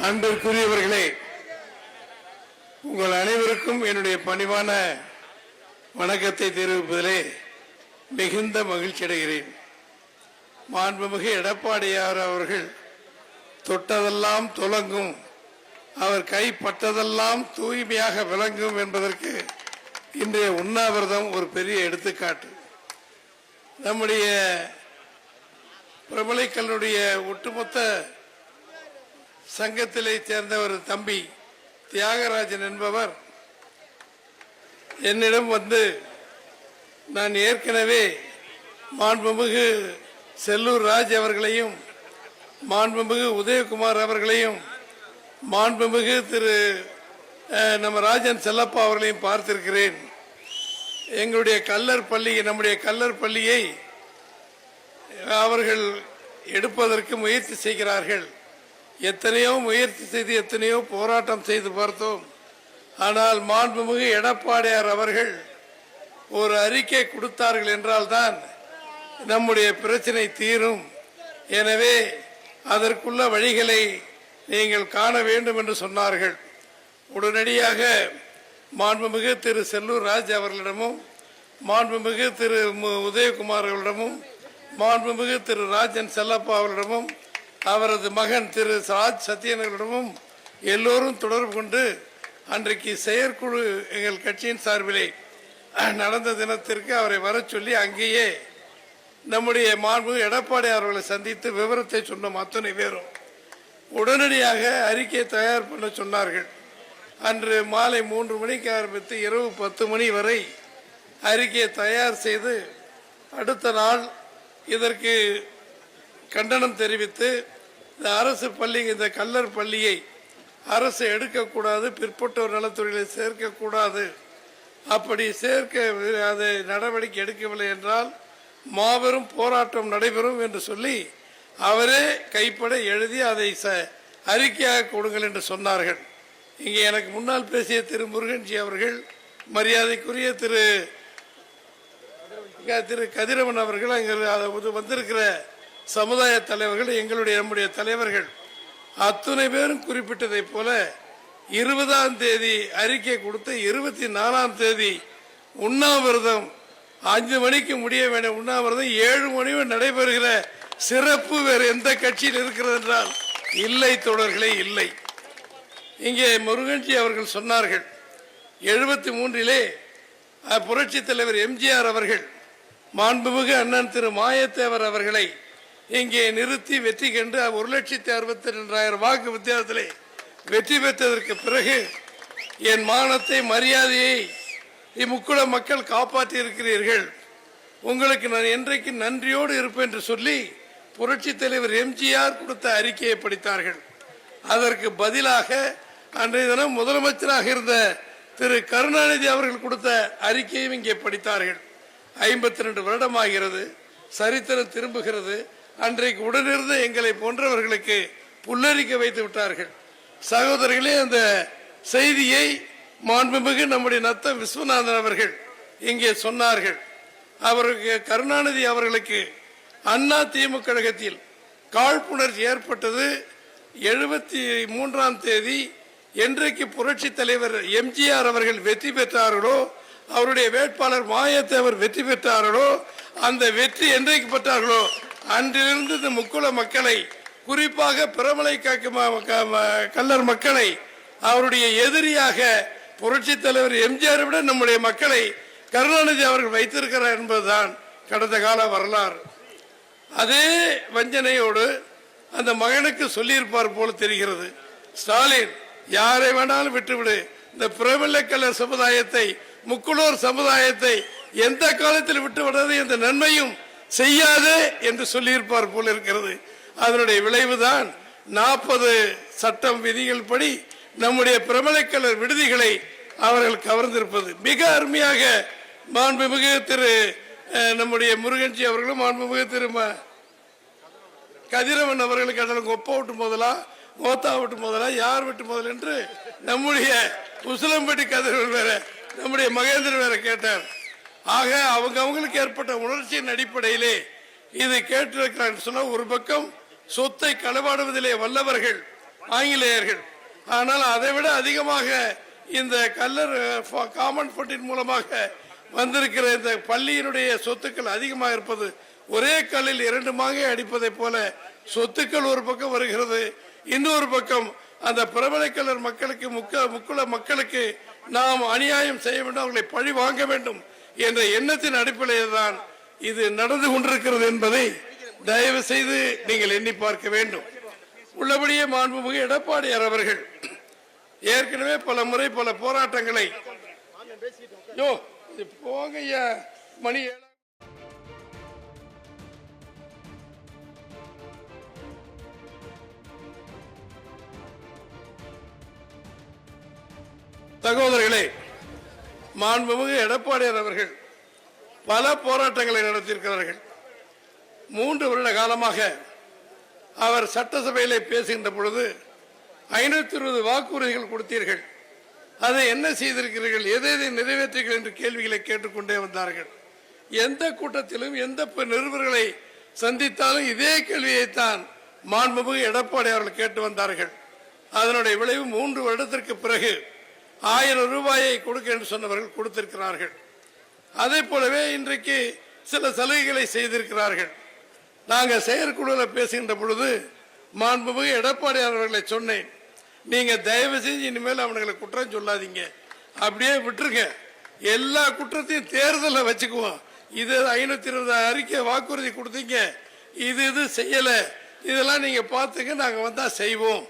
அன்பிற்குரியவர்களே, உங்கள் அனைவருக்கும் என்னுடைய பணிவான வணக்கத்தை தெரிவிப்பதிலே மிகுந்த மகிழ்ச்சி அடைகிறேன். மாண்புமிகு எடப்பாடியார் அவர்கள் தொட்டதெல்லாம் துலங்கும், அவர் கைப்பட்டதெல்லாம் தூய்மையாக விளங்கும் என்பதற்கு இன்றைய உண்ணாவிரதம் ஒரு பெரிய எடுத்துக்காட்டு. நம்முடைய பிரபலைக்கல்லுடைய ஒட்டுமொத்த சங்கத்திலே சேர்ந்த ஒரு தம்பி தியாகராஜன் என்பவர் என்னிடம் வந்து, நான் ஏற்கனவே மாண்புமிகு செல்லூர் ராஜ் அவர்களையும் மாண்புமிகு உதயகுமார் அவர்களையும் மாண்புமிகு திரு நம்ம ராஜன் செல்லப்பா அவர்களையும் பார்த்திருக்கிறேன். எங்களுடைய நம்முடைய கல்லர் பள்ளியை அவர்கள் எடுப்பதற்கு முயற்சி செய்கிறார்கள். எத்தனையோ முயற்சி செய்து எத்தனையோ போராட்டம் செய்து பார்த்தோம். ஆனால் மாண்புமிகு எடப்பாடியார் அவர்கள் ஒரு அறிக்கை கொடுத்தார்கள் என்றால்தான் நம்முடைய பிரச்சனை தீரும். எனவே அதற்குள்ள வழிகளை நீங்கள் காண வேண்டும் என்று சொன்னார்கள். உடனடியாக மாண்புமிகு திரு செல்லூர் ராஜ் அவர்களிடமும் மாண்புமிகு திரு உதயகுமார் அவர்களிடமும் மாண்புமிகு திரு ராஜன் செல்லப்பா அவர்களிடமும் அவரது மகன் திரு ராஜ் சத்யனிடமும் எல்லோரும் தொடர்பு கொண்டு அன்றைக்கு செயற்குழு எங்கள் கட்சியின் சார்பிலே நடந்த தினத்திற்கு அவரை வர சொல்லி அங்கேயே நம்முடைய மாண்புமிகு எடப்பாடி அவர்களை சந்தித்து விவரத்தை சொன்னோம். அத்தனை பேரும் உடனடியாக அறிக்கையை தயார் பண்ண சொன்னார்கள். அன்று மாலை 3 மணிக்கு ஆரம்பித்து இரவு 10 மணி வரை அறிக்கையை தயார் செய்து அடுத்த நாள் இதற்கு கண்டனம் தெரிவித்து இந்த அரசு பள்ளி, இந்த கல்லர் பள்ளியை அரசு எடுக்கக்கூடாது, பிற்பட்டோர் நலத்துறையில சேர்க்கக்கூடாது, அப்படி சேர்க்க அதை நடவடிக்கை எடுக்கவில்லை என்றால் மாபெரும் போராட்டம் நடைபெறும் என்று சொல்லி அவரே கைப்பட எழுதி அதை அறிக்கையாக கொடுங்கள் என்று சொன்னார்கள். இங்கே எனக்கு முன்னால் பேசிய திரு முருகன்ஜி அவர்கள், மரியாதைக்குரிய திரு கதிரவன் அவர்கள், அங்கே வந்திருக்கிற சமுதாய தலைவர்கள், நம்முடைய தலைவர்கள் அத்தனை பேரும் குறிப்பிட்டதை போல 20ஆம் தேதி அறிக்கை கொடுத்து 24ஆம் தேதி உண்ணாவிரதம் 5 மணிக்கு முடிய வேண்டிய உண்ணாவிரதம் 7 மணி நடைபெறுகிற சிறப்பு வேறு எந்த கட்சியில் இருக்கிறது என்றால் இல்லை தோழர்களே, இல்லை. இங்கே முருகன்ஜி அவர்கள் சொன்னார்கள், 73 புரட்சி தலைவர் எம்ஜிஆர் அவர்கள் மாண்புமிகு அண்ணன் திரு மாயத்தேவர் அவர்களை இங்கே நிறுத்தி வெற்றி கண்டு 1,62,200 வாக்கு வித்தியாசத்திலே வெற்றி பெற்றதற்கு பிறகு என் மானத்தை மரியாதையை இம்முக்குள மக்கள் காப்பாற்றி இருக்கிறீர்கள், உங்களுக்கு நான் என்றைக்கு நன்றியோடு இருப்பேன் என்று சொல்லி புரட்சி தலைவர் எம்ஜிஆர் கொடுத்த அறிக்கையை படித்தார்கள். அதற்கு பதிலாக அன்றைய தினம் முதலமைச்சராக இருந்த திரு கருணாநிதி அவர்கள் கொடுத்த அறிக்கையும் இங்கே படித்தார்கள். 52 வருடமாகிறது, சரித்திரம் திரும்புகிறது. அன்றைக்கு உடனிருந்த எங்களை போன்றவர்களுக்கு புல்லரிக்க வைத்து விட்டார்கள். சகோதரர்களே, அந்த செய்தியை மாண்புமிகு நம்முடைய நத்தம் விஸ்வநாதன் அவர்கள் இங்கே சொன்னார்கள். அவருக்கு கருணாநிதி அவர்களுக்கு அண்ணா திமுக கழகத்தில் காழ்ப்புணர்ச்சி ஏற்பட்டது 73ஆம் தேதி. என்றைக்கு புரட்சி தலைவர் எம்ஜிஆர் அவர்கள் வெற்றி பெற்றார்களோ, அவருடைய வேட்பாளர் மாயத்தேவர் வெற்றி பெற்றார்களோ, அந்த வெற்றி என்றைக்கு பெற்றார்களோ அன்றிலிருந்து இந்த முக்குள மக்களை, குறிப்பாக பிரமலை கல்லர் மக்களை அவருடைய எதிரியாக புரட்சி தலைவர் எம்ஜிஆர் விட நம்முடைய மக்களை கருணாநிதி அவர்கள் வைத்திருக்கிறார் என்பதுதான் கடந்த கால வரலாறு. அதே வஞ்சனையோடு அந்த மகனுக்கு சொல்லியிருப்பார் போல தெரிகிறது. ஸ்டாலின், யாரை வேணாலும் விட்டுவிடு, இந்த பிரபலக்கல்லர் சமுதாயத்தை, முக்குளோர் சமுதாயத்தை எந்த காலத்தில் விட்டுவிடுறது எந்த நன்மையும் செய்யாது என்று சொல்லியிருப்பார் போல இருக்கிறது. அதனுடைய விளைவுதான் 40 சட்டம் விதிகள் படி நம்முடைய பிரபலக்கல்லர் விடுதிகளை அவர்கள் கவர்ந்திருப்பது. மிக அருமையாக மாண்புமிகு திரு நம்முடைய முருகன்ஜி அவர்களும் மாண்புமிகு திரு கதிரவன் அவர்களுக்கு கடலுக்கு ஒப்ப விட்டு முதலா, மோத்தா விட்டு முதலா, யார் விட்டு முதல் என்று நம்முடைய உசிலம்பட்டி கதிரவன் வேற, நம்முடைய மகேந்திரன் வேற கேட்டார். ஆக அவங்களுக்கு ஏற்பட்ட உணர்ச்சியின் அடிப்படையிலே இது கேட்டிருக்கிறார் சொன்ன, ஒரு பக்கம் சொத்தை களவாடுவதிலே வல்லவர்கள், ஆங்கிலேயர்கள். ஆனால் அதைவிட அதிகமாக இந்த கல்லர் காமன் ஃபண்டின் மூலமாக வந்திருக்கிற இந்த பள்ளியினுடைய சொத்துக்கள் அதிகமாக இருப்பது, ஒரே கல்லில் 2 மாங்கை அடிப்பதை போல சொத்துக்கள் ஒரு பக்கம் வருகிறது, இன்னொரு பக்கம் அந்த பிரபலக்கல்லர் மக்களுக்கு முக்குள மக்களுக்கு நாம் அநியாயம் செய்ய வேண்டும், அவர்களை பழி வாங்க வேண்டும் என்ற எண்ணத்தின் அடிப்படையில் தான் இது நடந்து கொண்டிருக்கிறது என்பதை தயவு செய்து நீங்கள் எண்ணி பார்க்க வேண்டும். உள்ளபடியே மாண்புமிகு எடப்பாடியார் அவர்கள் ஏற்கனவே பல முறை பல போராட்டங்களை போங்க மணி சகோதரர்களே, மாண்புமிகு எடப்பாடியார் அவர்கள் பல போராட்டங்களை நடத்தியிருக்கிறார்கள். 3 வருட காலமாக அவர் சட்டசபையிலே பேசுகின்ற பொழுது 520 வாக்குறுதிகள் கொடுத்தீர்கள், அதை என்ன செய்திருக்கிறீர்கள், எதை நிறைவேற்றீர்கள் என்று கேள்விகளை கேட்டுக்கொண்டே வந்தார்கள். எந்த கூட்டத்திலும் எந்த நிருபர்களை சந்தித்தாலும் இதே கேள்வியைத்தான் மாண்புமிகு எடப்பாடி அவர்கள் கேட்டு வந்தார்கள். அதனுடைய விளைவு 3 வருடத்திற்கு பிறகு 1000 ரூபாயை கொடுக்க என்று சொன்னவர்கள் கொடுத்திருக்கிறார்கள். அதே போலவே இன்றைக்கு சில சலுகைகளை செய்திருக்கிறார்கள். நாங்கள் செயற்குழுவில் பேசுகின்ற பொழுது மாண்புமிகு எடப்பாடி அவர்களை சொன்னேன், நீங்க தயவு செஞ்சு இனிமேல் அவனுங்களை குற்றம் சொல்லாதீங்க, அப்படியே விட்டுருங்க, எல்லா குற்றத்தையும் தேர்தலில் வச்சுக்குவோம். இது 520 அறிக்கை வாக்குறுதி கொடுத்தீங்க, இது செய்யல, இதெல்லாம் நீங்க பார்த்துங்க, நாங்க வந்தா செய்வோம்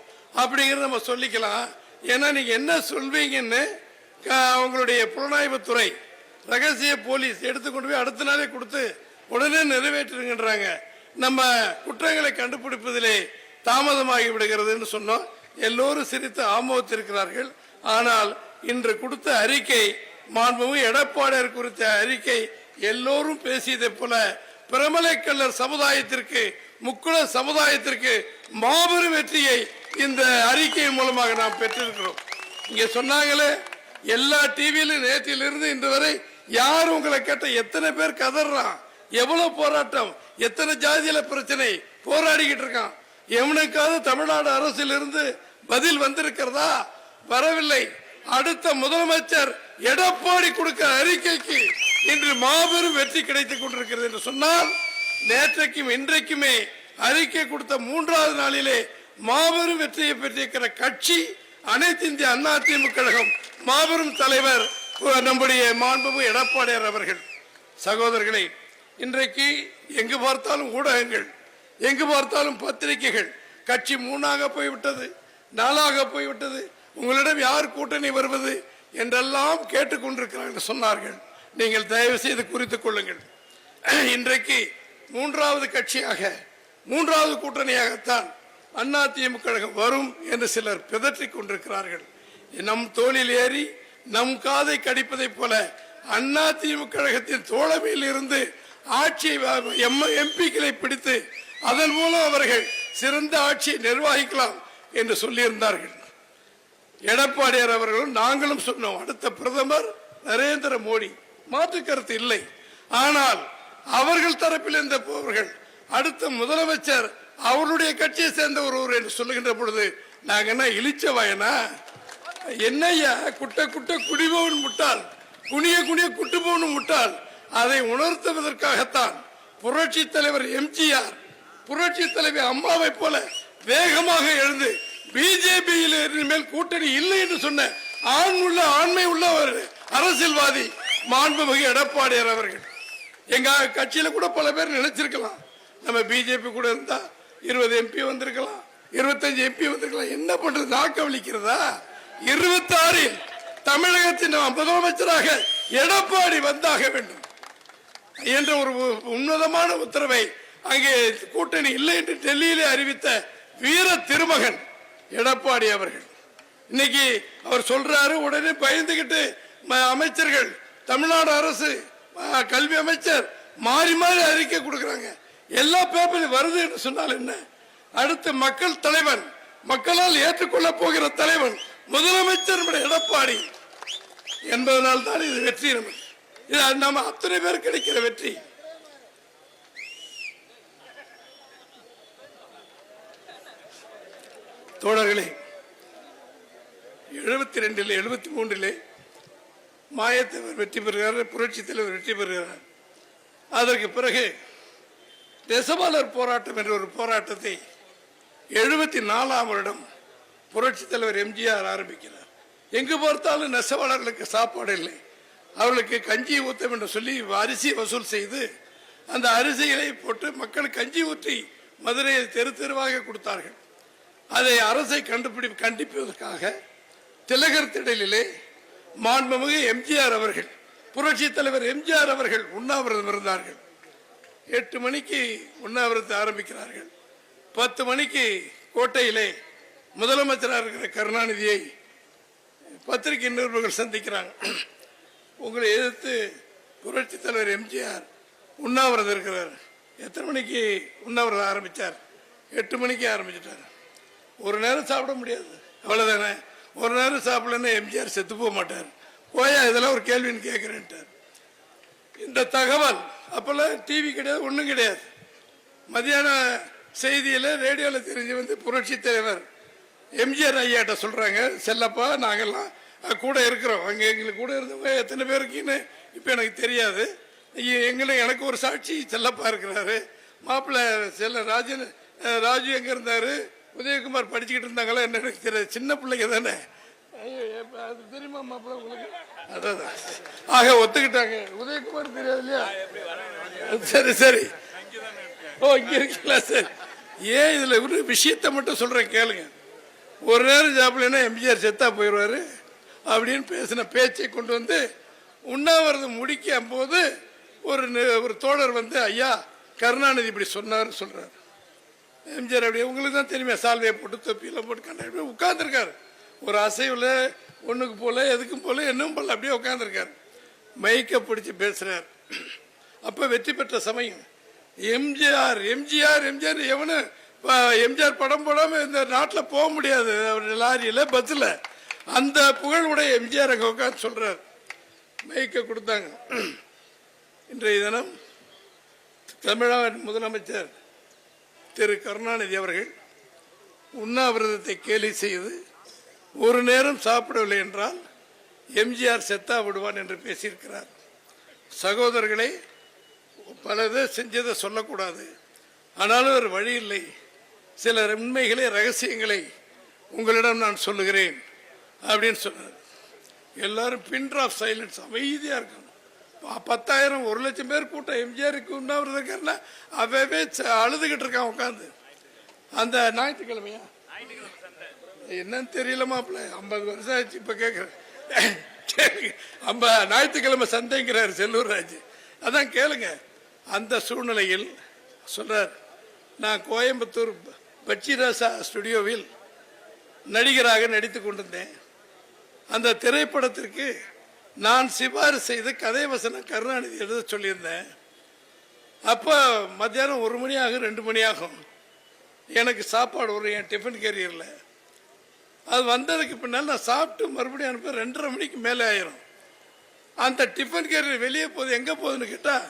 அப்படிங்கறத நம்ம சொல்லிக்கலாம். ஏன்னா நீங்க என்ன சொல்வீங்கன்னு அவங்களுடைய புலனாய்வுத்துறை ரகசிய போலீஸ் எடுத்துக்கொண்டு போய் அடுத்த நாளே கொடுத்து உடனே நிறைவேற்றுங்கன்றாங்க. நம்ம குற்றங்களை கண்டுபிடிப்பதிலே தாமதமாகி விடுகிறது சொன்னோம். எல்லோரும் சிரித்து ஆமோதித்திருக்கிறார்கள். ஆனால் இன்று கொடுத்த அறிக்கை, மாண்புமிகு எடப்பாடியார் குறித்த அறிக்கை, எல்லோரும் பேசியதை போல பிரமலைக்கல்லர் சமுதாயத்திற்கு, முக்குள சமுதாயத்திற்கு மாபெரும் வெற்றியை இந்த அறிக்கையின் மூலமாக நாம் பெற்றிருக்கிறோம். இங்க சொன்னாங்களே, எல்லா டிவியிலும் நேற்றிலிருந்து இன்று வரை யார் உங்களை கேட்ட, எத்தனை பேர் கதறான், எவ்வளவு போராட்டம், எத்தனை ஜாதியில பிரச்சனை போராடிக்கிட்டு இருக்கான், எவனுக்காவது தமிழ்நாடு அரசிலிருந்து பதில் வந்திருக்கிறதா? வரவில்லை. அடுத்த முதலமைச்சர் எடப்பாடி கொடுக்க அறிக்கைக்கு இன்று மாபெரும் வெற்றி கிடைத்துக் கொண்டிருக்கிறது என்று சொன்னால், நேற்றைக்கும் இன்றைக்குமே அறிக்கை கொடுத்த 3வது நாளிலே மாபெரும் வெற்றியை பெற்றிருக்கிற கட்சி அனைத்து இந்திய அண்ணா திமுக கழகம், மாபெரும் தலைவர் நம்முடைய மாண்புமிகு எடப்பாடியார் அவர்கள். சகோதரர்களே, இன்றைக்கு எங்கு பார்த்தாலும் ஊடகங்கள், எங்கு பார்த்தாலும் பத்திரிகைகள், கட்சி 3ஆக போய்விட்டது, 4ஆக போய்விட்டது, உங்களிடம் யார் கூட்டணி வருவது என்றெல்லாம் கேட்டுக்கொண்டிருக்கிறார்கள் சொன்னார்கள். நீங்கள் தயவு செய்து குறித்துக் கொள்ளுங்கள். இன்றைக்கு 3வது கட்சியாக, 3வது கூட்டணியாகத்தான் அண்ணா திமுக கழகம் வரும் என்று சிலர் பிதற்றிக் கொண்டிருக்கிறார்கள். நம் தோளில் ஏறி நம் காதை கடிப்பதை போல அண்ணா திமுக கழகத்தின் தோழமையில் இருந்து ஆட்சியை எம்பிக்களை பிடித்து அதன் மூலம் அவர்கள் சிறந்த ஆட்சியை நிர்வகிக்கலாம் என்று சொல்லியிருந்தார்கள். எடப்பாடியார் அவர்களும் நாங்களும் சொன்னோம், அடுத்த பிரதமர் நரேந்திர மோடி, மாற்று கருத்து இல்லை. ஆனால் அவர்கள் தரப்பில் இருந்தவர்கள் அடுத்த முதலமைச்சர் அவருடைய கட்சியை சேர்ந்த ஒருவர் என்று சொல்லுகின்ற பொழுது நாங்க என்ன இழிச்சவாயனா? என்னையா குட்ட குட்ட குடிபவன் முட்டாள், குனிய குனிய குட்டு போவனும் முட்டாள். அதை உணர்த்துவதற்காகத்தான் புரட்சி தலைவர் எம்ஜிஆர், புரட்சி தலைவர் அம்மாவை போல வேகமாக எழுந்து பிஜேபியில் மேல் கூட்டணி இல்லை என்று சொன்ன ஆண்மை உள்ள ஒரு அரசியல்வாதி மாண்புமிகு எடப்பாடியார் அவர்கள். எங்க கட்சியில கூட பல பேர் நினைச்சிருக்கலாம், நம்ம பிஜேபி கூட இருந்தா 20 MP வந்திருக்கலாம், 25 MP வந்திருக்கலாம். என்ன பண்றது, நாக்கவலிக்கிறதா? 26 தமிழகத்தின் முதலமைச்சராக எடப்பாடி வந்தாக வேண்டும் என்ற ஒரு உன்னதமான உத்தரவை அங்கே கூட்டணி இல்லை என்று டெல்லியிலே அறிவித்த வீர திருமகன் எடப்பாடி அவர்கள். இன்னைக்கு அவர் சொல்றாரு, உடனே பயந்துகிட்டு அமைச்சர்கள், தமிழ்நாடு அரசு கல்வி அமைச்சர் மாறி மாறி அறிக்கை கொடுக்கிறாங்க. எல்லா பேப்பரும் வருது என்று சொன்னால் என்ன? அடுத்த மக்கள் தலைவன், மக்களால் ஏற்றுக்கொள்ள போகிற தலைவன் முதலமைச்சர் எடப்பாடி என்பதனால் தான் இது வெற்றி. இது நம்ம அத்தனை பேர் கிடைக்கிற வெற்றி. தோழர்களே, 72 73 மாயத்தேவர் வெற்றி பெறுகிறார், புரட்சி தலைவர் வெற்றி பெறுகிறார். அதற்கு பிறகு நெசவாளர் போராட்டம் என்ற ஒரு போராட்டத்தை 74ஆம் வருடம் புரட்சி தலைவர் எம்ஜிஆர் ஆரம்பிக்கிறார். எங்கு பார்த்தாலும் நெசவாளர்களுக்கு சாப்பாடு இல்லை, அவர்களுக்கு கஞ்சி ஊத்தம் என்று சொல்லி அரிசி வசூல் செய்து அந்த அரிசிகளை போட்டு மக்கள் கஞ்சி ஊற்றி மதுரையில் தெரு தெருவாக கொடுத்தார்கள். அதை அரசை கண்டிப்பதற்காக திலகர் திடலிலே மாண்புமிகு எம்ஜிஆர் அவர்கள், புரட்சி தலைவர் எம்ஜிஆர் அவர்கள் உண்ணாவிரதம் இருந்தார்கள். 8 மணிக்கு உண்ணாவிரதத்தை ஆரம்பிக்கிறார்கள். 10 மணிக்கு கோட்டையிலே முதலமைச்சராக இருக்கிற கருணாநிதியை பத்திரிகை நிருபர்கள் சந்திக்கிறாங்க. உங்களை எதிர்த்து புரட்சி தலைவர் எம்ஜிஆர் உண்ணாவிரதம் இருக்கிறார். எத்தனை மணிக்கு உண்ணாவிரதம் ஆரம்பித்தார்? 8 மணிக்கு ஆரம்பிச்சிட்டார். ஒரு நேரம் சாப்பிட முடியாது, அவ்வளோதானே. ஒரு நேரம் சாப்பிடலன்னா எம்ஜிஆர் செத்து போக மாட்டார். போயா இதெல்லாம் ஒரு கேள்வின்னு கேட்குறேன்ட்டார். இந்த தகவல் அப்போல்லாம் டிவி கிடையாது, ஒன்றும் கிடையாது. மதியான செய்தியில் ரேடியோவில் தெரிஞ்சு வந்து புரட்சி தலைவர் எம்ஜிஆர் ஐயாட்ட சொல்கிறாங்க, செல்லப்பா நாங்கள்லாம் கூட இருக்கிறோம், அங்கே எங்களுக்கு கூட இருந்தவங்க எத்தனை பேருக்குன்னு இப்போ எனக்கு தெரியாது, எனக்கு ஒரு சாட்சி செல்லப்பா இருக்கிறாரு, மாப்பிள்ளை ராஜு எங்கே இருந்தார், உதயகுமார் படிச்சுக்கிட்டு இருந்தாங்களா என்ன எனக்கு தெரியாது, சின்ன பிள்ளைங்க தானே, அது தெரியுமா மாப்பிள்ளை உங்களுக்கு? அதான் ஆக ஒத்துக்கிட்டாங்க. உதயகுமார் தெரியாது இல்லையா? சரி சரி, ஓ இங்கே இருக்கீங்களா? சரி, ஏன் இதில் ஒரு விஷயத்தை மட்டும் சொல்கிறேன் கேளுங்க. ஒரு நேரம் சாப்பிடலன்னா எம்ஜிஆர் செத்தா போயிடுவார் அப்படின்னு பேசின பேச்சை கொண்டு வந்து உண்ணாவிரதம் முடிக்கும் போது ஒரு தோழர் வந்து, ஐயா கருணாநிதி இப்படி சொன்னார் சொல்றாரு. எம்ஜிஆர் அப்படியே உங்களுக்கு தான் தெரியுமே, சால்வையை போட்டு தொப்பியெல்லாம் போட்டு கண்டாடி உட்கார்ந்துருக்காரு. ஒரு அசைவில் ஒன்றுக்கு போல எதுக்கும் போல என்னவும் போல அப்படியே உட்கார்ந்துருக்காரு. மைக்கை பிடிச்சி பேசுறார். அப்போ வெற்றி பெற்ற சமயம் எம்ஜிஆர் எம்ஜிஆர் எம்ஜிஆர் எவனு எம்ஜிஆர் படம் போடாமல் இந்த நாட்டில் போக முடியாது, லாரியில் பஸ்ஸில். அந்த புகழுடைய எம்ஜிஆர் அங்கே உட்காந்து சொல்றார். மைக்கை கொடுத்தாங்க. இன்றைய தினம் தமிழ்நாடு முதலமைச்சர் திரு கருணாநிதி அவர்கள் உண்ணாவிரதத்தை கேலி செய்து ஒரு நேரம் சாப்பிடவில்லை என்றால் எம்ஜிஆர் செத்தா விடுவான் என்று பேசியிருக்கிறார். சகோதரர்களே, பலதை செஞ்சதை சொல்லக்கூடாது, ஆனாலும் ஒரு வழி இல்லை. சில உண்மைகளை ரகசியங்களை உங்களிடம் நான் சொல்லுகிறேன் அப்படின்னு சொன்னார். எல்லாரும் பின் ஆஃப் சைலன்ஸ், அமைதியாக இருக்கணும். 10,000 1,00,000 பேர் கூட்டம் எம்ஜிஆருக்கு உண்ணாவிரதம் அவே அழுதுகிட்டு இருக்கான் உட்காந்து. அந்த ஞாயிற்றுக்கிழமையா என்னன்னு தெரியல மாப்பிள்ள, 50 வருஷம் ஆச்சு. இப்போ கேட்குறேன், ஞாயிற்றுக்கிழமை சந்தைங்கிறார் செல்லூர் ராஜ். அதான் கேளுங்க. அந்த சூழ்நிலையில் சொல்றார், நான் கோயம்புத்தூர் பச்சிராசா ஸ்டுடியோவில் நடிகராக நடித்து கொண்டிருந்தேன். அந்த திரைப்படத்திற்கு நான் சிபாரிசு செய்து கதை வசனம் கருணாநிதி எழுத சொல்லியிருந்தேன். அப்போ மத்தியானம் 1 மணி ஆகும், 2 மணி ஆகும். எனக்கு சாப்பாடு வரும் என் டிஃபன் கேரியரில். அது வந்ததுக்கு பின்னால் நான் சாப்பிட்டு மறுபடியும் அனுப்ப 2:30 மணிக்கு மேலே ஆயிரும். அந்த டிஃபன் கேரியர் வெளியே போகுது, எங்கே போகுதுன்னு கேட்டால்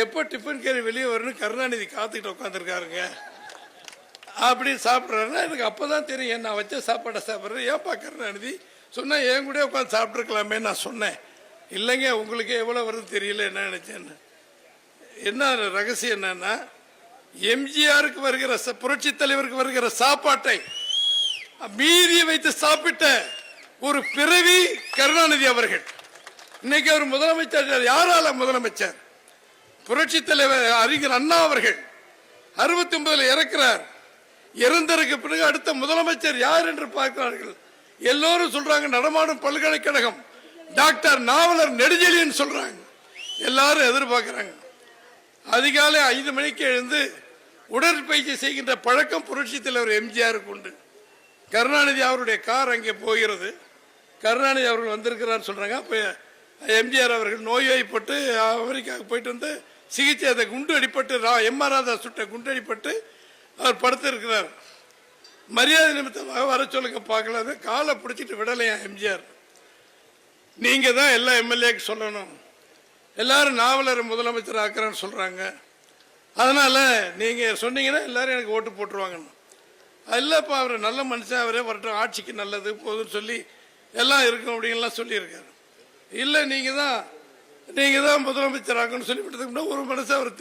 எப்போ டிஃபன் கேரியர் வெளியே வரணும்னு கருணாநிதி காத்துக்கிட்டு உட்காந்துருக்காருங்க. அப்படி சாப்பிட்றாருன்னா எனக்கு அப்போ தான் தெரியும், நான் வச்ச சாப்பாடை சாப்பிட்றேன். ஏப்பா கருணாநிதி சொன்னால் என் கூட உட்காந்து சாப்பிட்ருக்கலாமே நான் சொன்னேன். இல்லைங்க உங்களுக்கு எவ்வளோ வருது தெரியல என்ன நினச்சேன்னு. என்ன ரகசியம் என்னன்னா, எம்ஜிஆருக்கு வருகிற புரட்சி தலைவருக்கு வருகிற சாப்பாட்டை மீறி வைத்து சாப்பிட்ட ஒரு பிறவி கருணாநிதி அவர்கள். இன்னைக்கு அவர் முதலமைச்சர். யாரால முதலமைச்சர்? புரட்சி தலைவர் அறிஞர் அண்ணா அவர்கள் 69 இறக்கிறார். இறந்ததற்கு பிறகு அடுத்த முதலமைச்சர் யார் என்று பார்க்கிறார்கள். எல்லோரும் சொல்றாங்க நடமாடும் பல்கலைக்கழகம் டாக்டர் நாவலர் நெடுஞ்செழியன் சொல்றாங்க. எல்லாரும் எதிர்பார்க்கிறாங்க. அதிகாலை 5 மணிக்கு எழுந்து உடற்பயிற்சி செய்கின்ற பழக்கம் புரட்சி தலைவர் எம்ஜிஆருக்கு உண்டு. கருணாநிதி அவருடைய கார் அங்கே போகிறது. கருணாநிதி அவர்கள் வந்திருக்கிறார் சொல்றாங்க. அப்போ எம்ஜிஆர் அவர்கள் நோய்வாய்ப்பட்டு அமெரிக்காவுக்கு போயிட்டு வந்து சிகிச்சை, அதை குண்டு அடிப்பட்டு எம்.ஆர். ராதா சுட்ட குண்டு அடிப்பட்டு அவர் படுத்திருக்கிறார். மரியாதை நிமித்தமாக வர சொல்லுங்க பார்க்கல. காலை பிடிச்சிட்டு விடலையா எம்ஜிஆர். நீங்க தான் எல்லா எம்எல்ஏக்கு சொல்லணும், எல்லாரும் நாவலர் முதலமைச்சர் ஆக்குறேன்னு சொல்றாங்க, அதனால நீங்க சொன்னீங்கன்னா எல்லாரும் எனக்கு ஓட்டு போட்டுருவாங்கன்னு. இல்லைப்பா அவர் நல்ல மனுஷன், அவரே வரட்டும், ஆட்சிக்கு நல்லது போதுன்னு சொல்லி எல்லாம் இருக்கும் அப்படின்லாம் சொல்லியிருக்காரு. இல்லை நீங்கள் தான் முதலமைச்சராகன்னு சொல்லிவிட்டதுக்கு ஒரு மனசு அவர்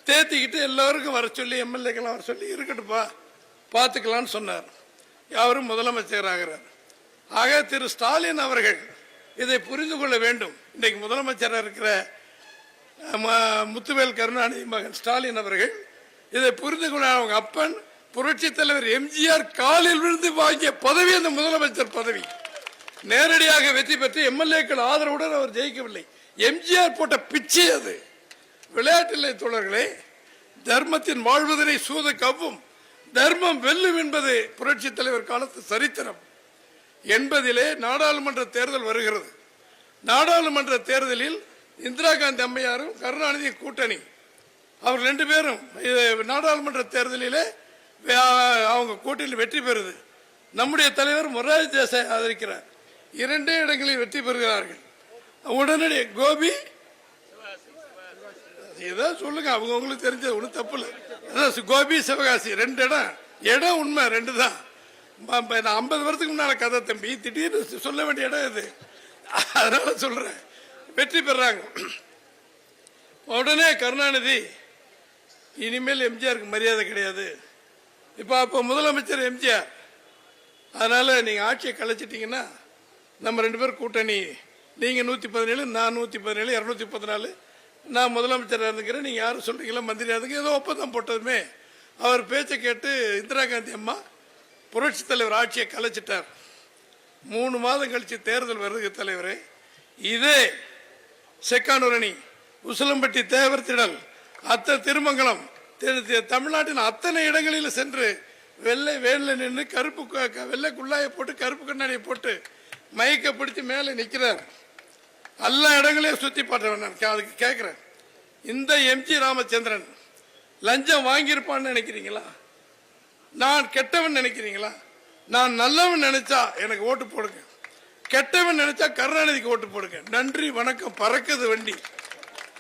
தேத்திக்கிட்டு எல்லாருக்கும் வர சொல்லி எம்எல்ஏக்கெல்லாம் வர சொல்லி இருக்கட்டுப்பா பார்த்துக்கலான்னு சொன்னார். அவரும் முதலமைச்சராகிறார். ஆக திரு ஸ்டாலின் அவர்கள் இதை புரிந்து கொள்ள வேண்டும். இன்றைக்கு முதலமைச்சராக இருக்கிற முத்துவேல் கருணாநிதி மகன் ஸ்டாலின் அவர்கள் இதை புரிந்து கொள்ள, அவங்க அப்பன் புரட்சி தலைவர் எம்ஜிஆர் காலில் விழுந்து வாங்கிய பதவி அந்த முதலமைச்சர் பதவி. நேரடியாக வெற்றி பெற்று எம்எல்ஏக்கள் ஆதரவுடன் அவர் ஜெயிக்கவில்லை. எம்ஜிஆர் போட்ட பிச்சை அது. விளையாட்டில்லை தோழர்களே, தர்மத்தின் வாழ்வதனை சூத கவ்வும், தர்மம் வெல்லும் என்பது புரட்சி தலைவர் காலத்து சரித்திரம். 80 நாடாளுமன்ற தேர்தல் வருகிறது. நாடாளுமன்ற தேர்தலில் இந்திரா காந்தி அம்மையாரும் கருணாநிதி கூட்டணி, அவர் 2 பேரும் நாடாளுமன்ற தேர்தலிலே அவங்க கூட்டணியில் வெற்றி பெறுது. நம்முடைய தலைவர் மொரார்ஜி தேசாய் ஆதரிக்கிறார். 2 இடங்களில் வெற்றி பெறுகிறார்கள். உடனடி கோபி ஏதாவது சொல்லுங்க, அவங்களுக்கு தெரிஞ்சது ஒன்றும் தப்பு இல்லை. கோபி சிவகாசி 2 இடம் உண்மை 2 தான். 50 வருஷத்துக்கு முன்னால கதை தம்பி, திடீர்னு சொல்ல வேண்டிய இடம் இது. அதனால சொல்றேன், வெற்றி பெறாங்க. உடனே கருணாநிதி இனிமேல் எம்ஜிஆருக்கு மரியாதை கிடையாது, இப்போ முதலமைச்சர் எம்ஜிஆர், அதனால நீங்க ஆட்சியை கலைச்சிட்டீங்கன்னா நம்ம 2 பேர் கூட்டணி, நீங்க 117 நான் 117 214, நான் முதலமைச்சராக இருந்துக்கிறேன், நீங்க யாரும் சொல்றீங்களா மந்திரியா இருந்துங்க, ஏதோ ஒப்பந்தம் போட்டதுமே அவர் பேச்சை கேட்டு இந்திரா காந்தி அம்மா புரட்சி தலைவர் ஆட்சியை கலைச்சிட்டார். 3 மாதம் கழிச்சு தேர்தல் வருது தலைவரே. இதே செக்கானூரணி, உசிலம்பட்டி, தேவர் திடல், திருமங்கலம், தமிழ்நாட்டின் அத்தனை இடங்களில் சென்று வெள்ளை வேனில் நின்று வெள்ளை குள்ளாயை போட்டு கருப்பு கண்ணாடியை போட்டு மயக்க பிடிச்சி மேலே நிற்கிறார். எல்லா இடங்களையும் சுற்றி பார்த்தவன். நான் அதுக்கு கேட்குறேன், இந்த எம்ஜி ராமச்சந்திரன் லஞ்சம் வாங்கியிருப்பான்னு நினைக்கிறீங்களா? நான் கெட்டவன் நினைக்கிறீங்களா? நான் நல்லவன் நினைச்சா எனக்கு ஓட்டு போடுங்க, கெட்டவன் நினைச்சா கருணாநிதிக்கு ஓட்டு போடுங்க. நன்றி வணக்கம், பறக்குது வண்டி.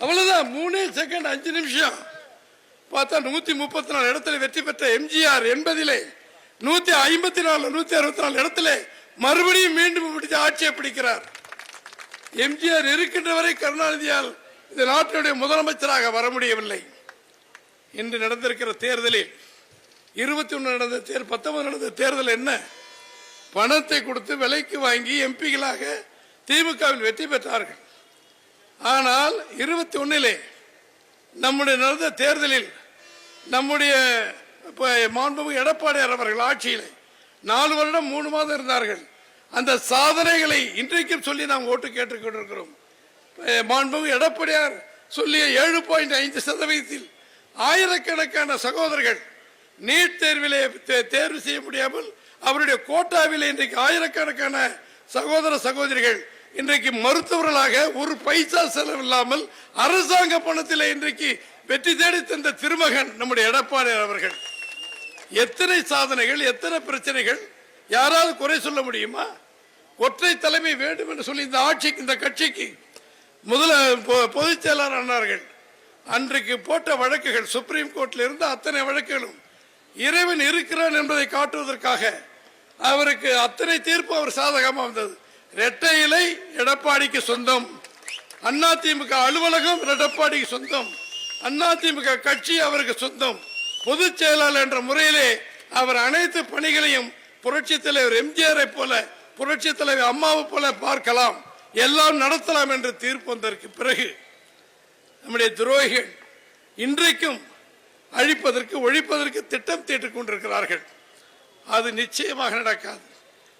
அவ்வளவுதான். 3 செகண்ட் 5 நிமிஷம் பார்த்தா 134 இடத்துல வெற்றி பெற்ற எம்ஜிஆர் 80 154 164 இடத்துல மறுபடியும் மீண்டும் பிடிச்ச ஆட்சியை பிடிக்கிறார். எம்ஜிஆர் இருக்கின்ற வரை கருணாநிதியால் இந்த நாட்டினுடைய முதலமைச்சராக வர முடியவில்லை. இன்று நடந்திருக்கிற தேர்தலில் 21 நடந்த 19 நடந்த தேர்தல் என்ன? பணத்தை கொடுத்து விலைக்கு வாங்கி எம்பிகளாக திமுகவில் வெற்றி பெற்றார்கள். ஆனால் 21 நம்முடைய நடந்த தேர்தலில் நம்முடைய மாண்புமிகு எடப்பாடியார் அவர்கள் ஆட்சியில் 4 வருடம் 3 மாதம் இருந்தார்கள். அந்த சாதனைகளை இன்றைக்கும் சொல்லி நாம் ஓட்டு கேட்டுக்கொண்டிருக்கிறோம். மாண்புமிகு எடப்பாடியார் சொல்லிய 7.5% ஆயிரக்கணக்கான சகோதரர்கள் நீட் தேர்விலே தேர்வு செய்ய முடியாமல் அவருடைய கோட்டாவிலே இன்றைக்கு ஆயிரக்கணக்கான சகோதர சகோதரிகள் இன்றைக்கு மருத்துவர்களாக ஒரு பைசா செலவில்லாமல் அரசாங்க பணத்தில் இன்றைக்கு வெற்றி தேடி தந்த திருமகன் நம்முடைய எடப்பாடியார் அவர்கள். எத்தனை சாதனைகள், எத்தனை பிரச்சனைகள், யாராவது குறை சொல்ல முடியுமா? ஒற்றை தலைமை வேண்டும் என்று சொல்லி இந்த ஆட்சிக்கு, இந்த கட்சிக்கு பொதுச் செயலாளர் ஆனார்கள். அன்றைக்கு போட்ட வழக்குகள், சுப்ரீம் கோர்ட்டில் இருந்த அத்தனை வழக்குகளும் இறைவன் இருக்கிறான் என்பதை காட்டுவதற்காக அவருக்கு அத்தனை தீர்ப்பு அவர் சாதகமாக வந்தது. இரட்டை இலை எடப்பாடிக்கு சொந்தம், அதிமுக அலுவலகம் எடப்பாடிக்கு சொந்தம், அதிமுக கட்சி அவருக்கு சொந்தம். பொதுச் செயலாளர் என்ற முறையிலே அவர் அனைத்து பணிகளையும் புரட்சி தலைவர் எம்ஜிஆரை போல, புரட்சி தலைவர் அம்மாவை போல பார்க்கலாம், எல்லாம் நடத்தலாம் என்று தீர்ப்பு வந்ததற்கு பிறகு நம்முடைய துரோகிகள் இன்றைக்கும் அழிப்பதற்கு, ஒழிப்பதற்கு திட்டம் தீட்டிக் கொண்டிருக்கிறார்கள். அது நிச்சயமாக நடக்காது.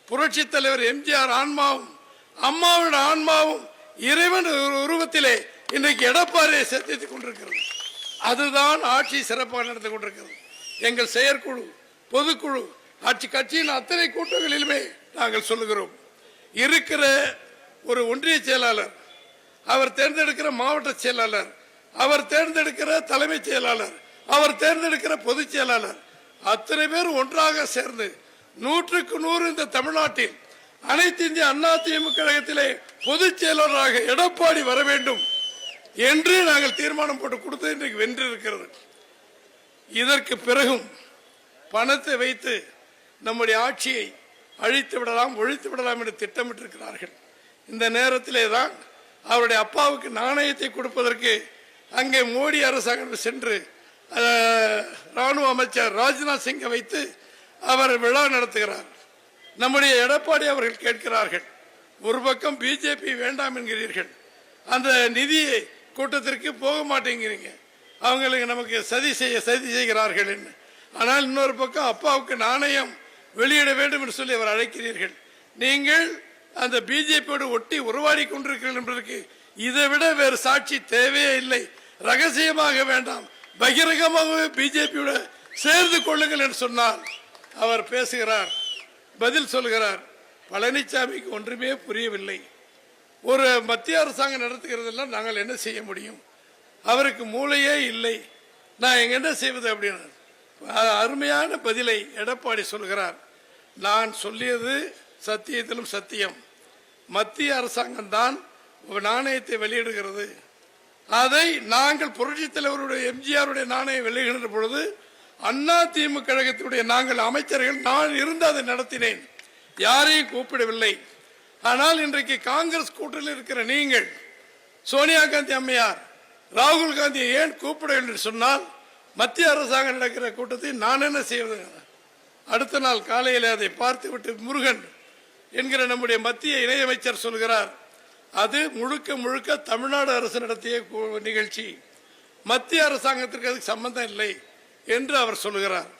புரட்சி தலைவர் எம்ஜிஆர் ஆன்மாவும் அம்மாவோட ஆன்மாவும் இறைவன் உருவத்திலே இன்றைக்கு எடப்பாடியை சந்தித்துக் கொண்டிருக்கிறது. அதுதான் ஆட்சி சிறப்பாக நடந்து கொண்டிருக்கிறது. எங்கள் செயற்குழு, பொதுக்குழு, ஆட்சி கட்சியின் அத்தனை கூட்டங்களிலுமே நாங்கள் சொல்லுகிறோம், இருக்கிற ஒரு ஒன்றிய செயலாளர், அவர் தேர்ந்தெடுக்கிற மாவட்ட செயலாளர், அவர் தேர்ந்தெடுக்கிற தலைமைச் செயலாளர், அவர் தேர்ந்தெடுக்கிற பொதுச் செயலாளர், அத்தனை பேர் ஒன்றாக சேர்ந்து 100க்கு 100 இந்த தமிழ்நாட்டில் அனைத்து இந்திய அண்ணா திமுக கழகத்திலே பொதுச் செயலாளராக எடப்பாடி வர வேண்டும் என்று நாங்கள் தீர்மானம் போட்டு கொடுத்து இன்றைக்கு வென்றிருக்கிறது. இதற்கு பிறகும் பணத்தை வைத்து நம்முடைய ஆட்சியை அழித்து விடலாம், ஒழித்து விடலாம் என்று திட்டமிட்டிருக்கிறார்கள். இந்த நேரத்திலே தான் அவருடைய அப்பாவுக்கு நாணயத்தை கொடுப்பதற்கு அங்கே மோடி அரசாங்கம் சென்று ராணுவ அமைச்சர் ராஜ்நாத் சிங்கை வைத்து அவர் விழா நடத்துகிறார். நம்முடைய எடப்பாடி அவர்கள் கேட்கிறார்கள், ஒரு பக்கம் பிஜேபி வேண்டாம் என்கிறீர்கள், அந்த நிதி கூட்டத்திற்கு போக மாட்டேங்கிறீங்க, அவங்களுக்கு நமக்கு சதி செய்கிறார்கள் என்று. ஆனால் இன்னொரு பக்கம் அப்பாவுக்கு நாணயம் வெளியிட வேண்டும் என்று சொல்லி அவர் அழைக்கிறீர்கள். நீங்கள் அந்த பிஜேபியோடு ஒட்டி உருவாடி கொண்டிருக்கிறீர்கள் என்பதற்கு இதை விட வேறு சாட்சி தேவையே இல்லை. ரகசியமாக வேண்டாம், பகிரங்கமாகவே பிஜேபியோட சேர்ந்து கொள்ளுங்கள் என்று சொன்னால் அவர் பேசுகிறார், பதில் சொல்கிறார். பழனிசாமிக்கு ஒன்றுமே புரியவில்லை. ஒரு மத்திய அரசாங்கம் நடத்துகிறதெல்லாம் நாங்கள் என்ன செய்ய முடியும், அவருக்கு மூளையே இல்லை, நான் எங்க என்ன செய்வது அப்படின்னு அருமையான பதிலை எடப்பாடி சொல்கிறார். நான் சொல்லியது சத்தியத்திலும் சத்தியம். மத்திய அரசாங்கம் தான் நாணயத்தை வெளியிடுகிறது. அதை நாங்கள் புரட்சித் தலைவருடைய எம்ஜிஆருடைய நாணயம் வெளியிடுகின்ற பொழுது அண்ணா திமுக கழகத்தினுடைய நாங்கள் அமைச்சர்கள் நான் இருந்து அதை நடத்தினேன், யாரையும் கூப்பிடவில்லை. ஆனால் இன்றைக்கு காங்கிரஸ் கூட்டத்தில் இருக்கிற நீங்கள் சோனியா காந்தி அம்மையார், ராகுல் காந்தியை ஏன் கூப்பிடவில்லை என்று சொன்னால் மத்திய அரசாங்கம் நடக்கிற கூட்டத்தை நான் என்ன செய்வது? அடுத்த நாள் காலையில் அதை பார்த்துவிட்டு முருகன் என்கிற நம்முடைய மத்திய இணையமைச்சர் சொல்கிறார், அது முழுக்க முழுக்க தமிழ்நாடு அரசு நடத்திய நிகழ்ச்சி, மத்திய அரசாங்கத்திற்கு அதுக்கு சம்பந்தம் இல்லை என்று அவர் சொல்லுகிறார்.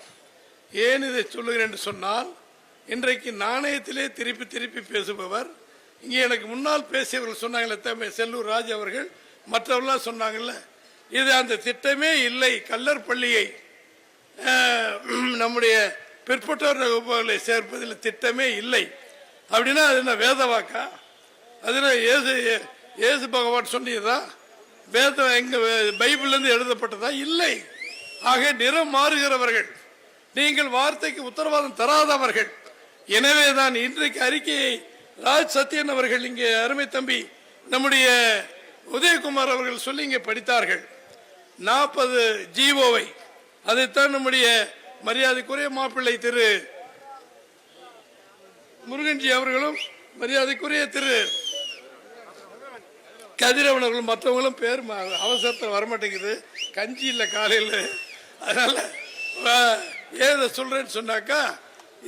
ஏன் இதை சொல்லுகிறேன் என்று சொன்னால், இன்றைக்கு நாணயத்திலே திருப்பி திருப்பி பேசுபவர், இங்கே எனக்கு முன்னால் பேசியவர்கள் சொன்னாங்களே, செல்லூர் ராஜ் அவர்கள் மற்றவர்களாம் சொன்னாங்கல்ல, இது அந்த திட்டமே இல்லை. கல்லர் பள்ளியை நம்முடைய பிற்பட்டோர் வகுப்புகளை சேர்ப்பதில் திட்டமே இல்லை அப்படின்னா அது என்ன வேத வாக்கா? அது ஏசு பகவான் சொன்னதா? வேதம் எங்க பைபிள்ல இருந்து எழுதப்பட்டதா? இல்லை. ஆக நிறம் மாறுகிறவர்கள், நீங்கள் வார்த்தைக்கு உத்தரவாதம் தராதவர்கள். எனவேதான் இன்றைக்கு அறிக்கையை ராஜ் சத்யன் அவர்கள் இங்கே அருமை தம்பி நம்முடைய உதயகுமார் அவர்கள் சொல்லி இங்கே படித்தார்கள். 40 ஜிஓவை அதைத்தான் நம்முடைய மரியாதைக்குரிய மாப்பிள்ளை திரு முருகன்ஜி அவர்களும் மரியாதைக்குரிய திரு கதிரவன் அவர்களும் மற்றவங்களும் பேர் அவசரத்தில் வரமாட்டேங்குது, கஞ்சி இல்லை காலையில், அதனால ஏதை சொல்றேன்னு சொன்னாக்கா,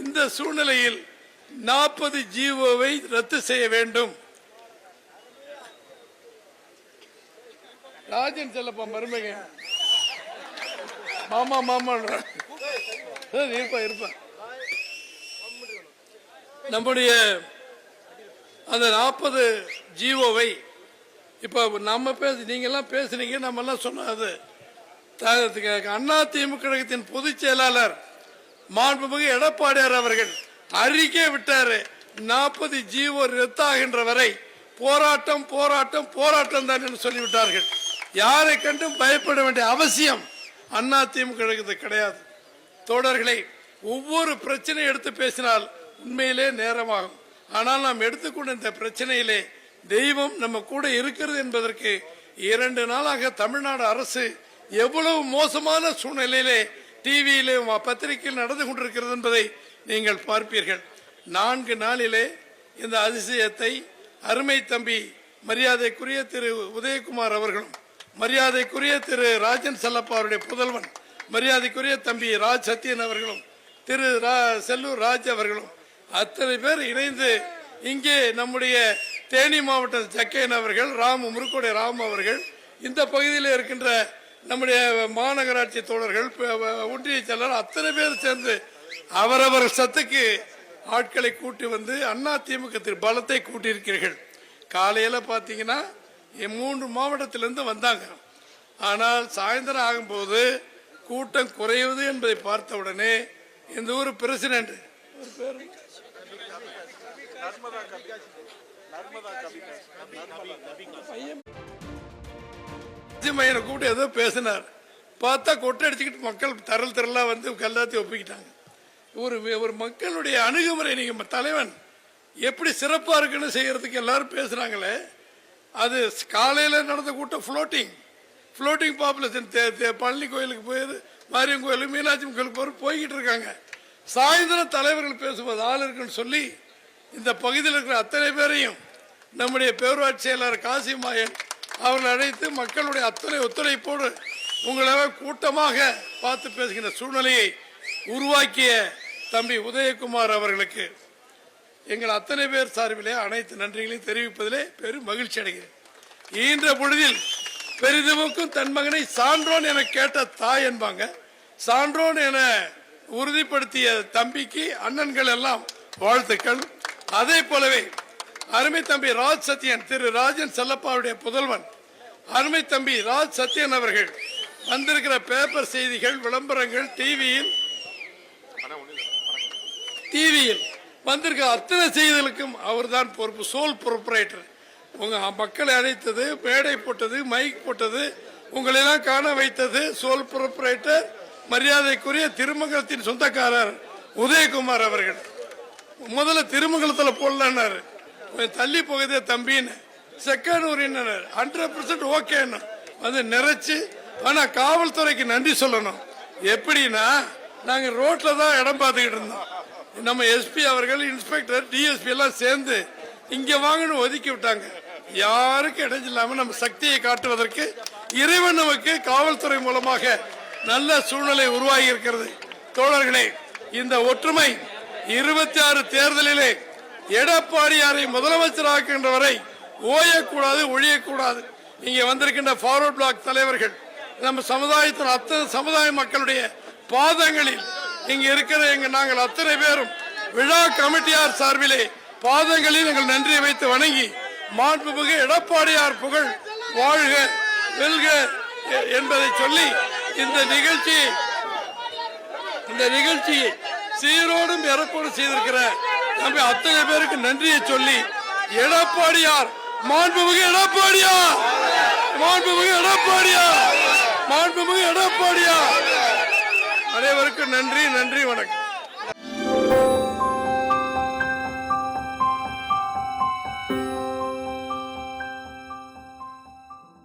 இந்த சூழ்நிலையில் 40 ஜிஓவை ரத்து செய்ய வேண்டும். ராஜன் செல்லப்பா மருமக மாமா மாமா இருப்பா நம்முடைய அந்த 40 ஜிஓவை இப்ப நம்ம நீங்க எல்லாம் பேசுனீங்க, நம்ம எல்லாம் சொன்னது அண்ணா திமுக கழகத்தின் பொதுச் செயலாளர் மாண்புமிகு எடப்பாடியார் அவர்கள் அறிக்கை விட்டாரு, 40 ஜிஓ ரத்தாகின்ற வரை போராட்டம் போராட்டம் போராட்டம் தான் என்று சொல்லிவிட்டார்கள். யாரை கண்டும் பயப்பட வேண்டிய அவசியம் அண்ணா திமுக கழகத்துக்கு கிடையாது. தோழர்களை, ஒவ்வொரு பிரச்சனையை எடுத்து பேசினால் உண்மையிலே நேரமாகும். ஆனால் நாம் எடுத்துக்கொண்ட இந்த பிரச்சனையிலே தெய்வம் நம்ம கூட இருக்கிறது என்பதற்கு 2 நாளாக தமிழ்நாடு அரசு எவ்வளவு மோசமான சூழ்நிலையிலே டிவியிலே பத்திரிகையில் நடந்து கொண்டிருக்கிறது என்பதை நீங்கள் பார்ப்பீர்கள். 4 நாளிலே இந்த அதிசயத்தை அருமை தம்பி மரியாதைக்குரிய திரு உதயகுமார் அவர்களும், மரியாதைக்குரிய திரு ராஜன் செல்லப்பா அவருடைய புதல்வன் மரியாதைக்குரிய தம்பி ராஜ் சத்யன் அவர்களும், திரு செல்லூர் ராஜ் அவர்களும் அத்தனை பேர் இணைந்து இங்கே நம்முடைய தேனி மாவட்ட ஜக்கையன் அவர்கள், முருக்கோடை ராம் அவர்கள், இந்த பகுதியில் இருக்கின்ற நம்முடைய மாநகராட்சி தோழர்கள், ஒன்றிய செயலர் அத்தனை பேர் சேர்ந்து அவரவர் சத்துக்கு ஆட்களை கூட்டி வந்து அண்ணா திமுக பலத்தை கூட்டியிருக்கிறீர்கள். காலையில பாத்தீங்கன்னா 3 மாவட்டத்திலிருந்து வந்தாங்க. ஆனால் சாயந்தரம் ஆகும்போது கூட்டம் குறையுது என்பதை பார்த்த உடனே இந்த ஊர் பிரசிடென்ட் கூப்பிட்டு ஏதோ பேசினார். பார்த்தா கொட்டை அடிச்சுக்கிட்டு மக்கள் திரளா வந்து எல்லாத்தையும் ஒப்பிக்கிட்டாங்க. ஒரு மக்களுடைய அணுகுமுறை, நீங்க தலைவன் எப்படி சிறப்பா இருக்குன்னு செய்யறதுக்கு எல்லாரும் பேசுறாங்களே, அது காலையில நடந்த கூட்டம் புளோட்டிங், ஃப்ளோட்டிங் பாப்புலேஷன் பழனி கோயிலுக்கு போயிரு, மாரியம் கோயில், மீனாட்சி கோயிலுக்கு போய்கிட்டு இருக்காங்க. சாயந்தரம் தலைவர்கள் பேசும்போது ஆள் இருக்குன்னு சொல்லி இந்த பகுதியில் இருக்கிற அத்தனை பேரையும் நம்முடைய பேரூராட்சி செயலாளர் காசிமாயன் அவர்கள் அழைத்து மக்களுடைய அத்தனை ஒத்துழைப்போடு உங்களை கூட்டமாக பார்த்து பேசுகின்ற சூழ்நிலையை உருவாக்கிய தம்பி உதயகுமார் அவர்களுக்கு எங்கள் அத்தனை பேர் சார்பிலே அனைத்து நன்றிகளையும் தெரிவிப்பதிலே பெரும் மகிழ்ச்சி அடைகிறேன். ஈன்ற பொழுதில் பெரிதுமுக்கும் தன் மகனை சான்றோன் என கேட்ட தாய் என்பாங்க. சான்றோன் என உறுதிப்படுத்திய தம்பிக்கு அண்ணன்கள் எல்லாம் வாழ்த்துக்கள். அதே போலவே அருமை தம்பி ராஜ் சத்யன், திரு ராஜன் செல்லப்பாவுடைய புதல்வன் அருமை தம்பி ராஜ் சத்யன் அவர்கள் வந்திருக்கிற பேப்பர் செய்திகள், விளம்பரங்கள், டிவியில் வந்திருக்கிற அத்தனை செய்திகளுக்கும் அவர்தான் பொறுப்பு. Soul proprietor. உங்க மக்களை அழைத்தது, மேடை போட்டது, மைக் போட்டது, உங்களெல்லாம் காண வைத்தது சோல் ப்ரொப்ரைட்டர் மரியாதைக்குரிய திருமங்கலத்தின் சொந்தக்காரர் உதயகுமார் அவர்கள். முதல்ல திருமங்கலத்தில் போடலன்னாரு, தள்ளி போகுதே தம்பின்னு. செகண்ட் உரியினர் 100% ஓகேன்னு வந்து நிறைச்சு. ஆனா காவல்துறைக்கு நன்றி சொல்லணும். எப்படின்னா நாங்க ரோட்ல தான் இடம் பார்த்துக்கிட்டு இருந்தோம். நம்ம எஸ்பி அவர்கள், இன்ஸ்பெக்டர், டிஎஸ்பி எல்லாம் சேர்ந்து இங்க வாங்கன்னு ஒதுக்கி விட்டாங்க. யாருக்கும் இடைஞ்சில்லாம நம்ம சக்தியை காட்டுவதற்கு இறைவன் நமக்கு காவல்துறை மூலமாக நல்ல சூழ்நிலை உருவாகி இருக்கிறது. தோழர்களே, இந்த ஒற்றுமை 26 தேர்தலிலே எடப்பாடியாரை முதலமைச்சராக்குகின்ற வரை ஓயக்கூடாது, ஒழியக்கூடாது. இங்க வந்திருக்கின்ற ஃபார்வர்ட் பிளாக் தலைவர்கள், நம்ம சமுதாயத்தின் அத்தனை சமுதாய மக்களுடைய பாதங்களில் இங்க இருக்கிற நாங்கள் அத்தனை பேரும் விழா கமிட்டியார் சார்பிலே பாதங்களில் எங்கள் நன்றியை வைத்து வணங்கி, மாண்புமிகு எடப்பாடியார் புகழ் வாழ்க வெல்க என்பதை சொல்லி இந்த நிகழ்ச்சியை சீரோடும் இறப்போடும் செய்திருக்கிற நம்ம அத்தனை பேருக்கு நன்றியை சொல்லி, எடப்பாடியார், மாண்புமிகு எடப்பாடியார், மாண்புமிகு எடப்பாடியார், மாண்புமிகு எடப்பாடியார், அனைவருக்கும் நன்றி, நன்றி, வணக்கம்.